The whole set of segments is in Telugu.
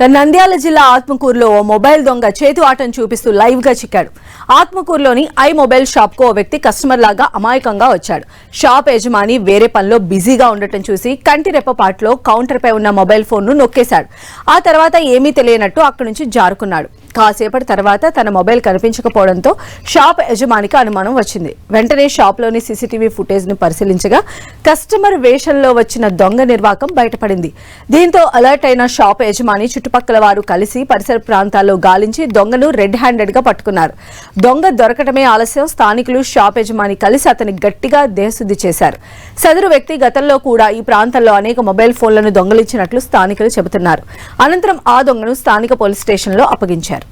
నంద్యాల జిల్లా ఆత్మకూరులో ఓ మొబైల్ దొంగ చేతు ఆటను చూపిస్తూ లైవ్ గా చిక్కాడు. ఆత్మకూరులోని ఐ మొబైల్ షాప్ కు ఓ వ్యక్తి కస్టమర్ లాగా అమాయకంగా వచ్చాడు. షాప్ యజమాని వేరే పనిలో బిజీగా ఉండటం చూసి కంటి రెప్పపాటులో కౌంటర్ పై ఉన్న మొబైల్ ఫోన్ ను నొక్కేశాడు. ఆ తర్వాత ఏమీ తెలియనట్టు అక్కడి నుంచి జారుకున్నాడు. కాసేపటి తర్వాత తన మొబైల్ కనిపించకపోవడంతో షాప్ యజమానికి అనుమానం వచ్చింది. వెంటనే షాప్ లోని సీసీటీవీ ఫుటేజ్ ను పరిశీలించగా కస్టమర్ వేషంలో వచ్చిన దొంగ నిర్వాకం బయటపడింది. దీంతో అలర్ట్ అయిన షాప్ యజమాని చుట్టుపక్కల వారు కలిసి పరిసర ప్రాంతాల్లో గాలించి దొంగను రెడ్ హ్యాండెడ్ గా పట్టుకున్నారు. దొంగ దొరకటమే ఆలస్యం. స్థానికులు షాప్ యజమాని కలిసి అతని గట్టిగా దేహశుద్ధి చేశారు. సదరు వ్యక్తి గతంలో కూడా ఈ ప్రాంతంలో అనేక మొబైల్ ఫోన్లను దొంగలించినట్లు స్థానికులు చెబుతున్నారు. అనంతరం ఆ దొంగను స్థానిక పోలీస్ స్టేషన్లో అప్పగించారు.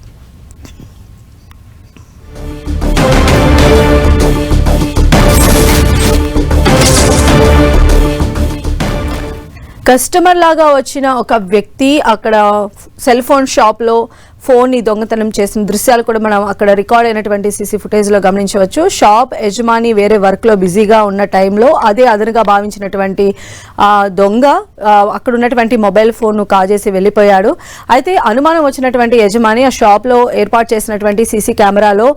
కస్టమర్ లాగా వచ్చిన ఒక వ్యక్తి అక్కడ సెల్ ఫోన్ షాప్ లో ఫోన్ ని దొంగతనం చేసిన దృశ్యాలు కూడా మనం అక్కడ రికార్డ్ అయినటువంటి సీసీ ఫుటేజ్ లో గమనించవచ్చు. షాప్ యజమాని వేరే వర్క్ లో బిజీగా ఉన్న టైంలో అదే అదనుగా భావించినటువంటి దొంగ అక్కడ ఉన్నటువంటి మొబైల్ ఫోన్ ను కాజేసి వెళ్లిపోయాడు. అయితే అనుమానం వచ్చినటువంటి యజమాని ఆ షాప్ లో ఏర్పాటు చేసినటువంటి సీసీ కెమెరాలో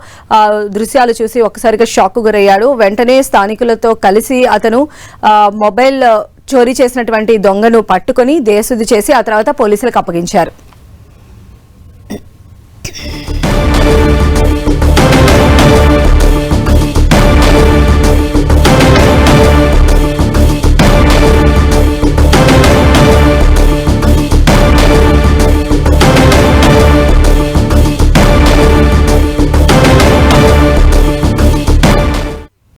దృశ్యాలు చూసి ఒక్కసారిగా షాక్ కు గురయ్యాడు. వెంటనే స్థానికులతో కలిసి అతను మొబైల్ చోరీ చేసినటువంటి దొంగను పట్టుకొని దేహశుద్ధి చేసి ఆ తర్వాత పోలీసులకు అప్పగించారు.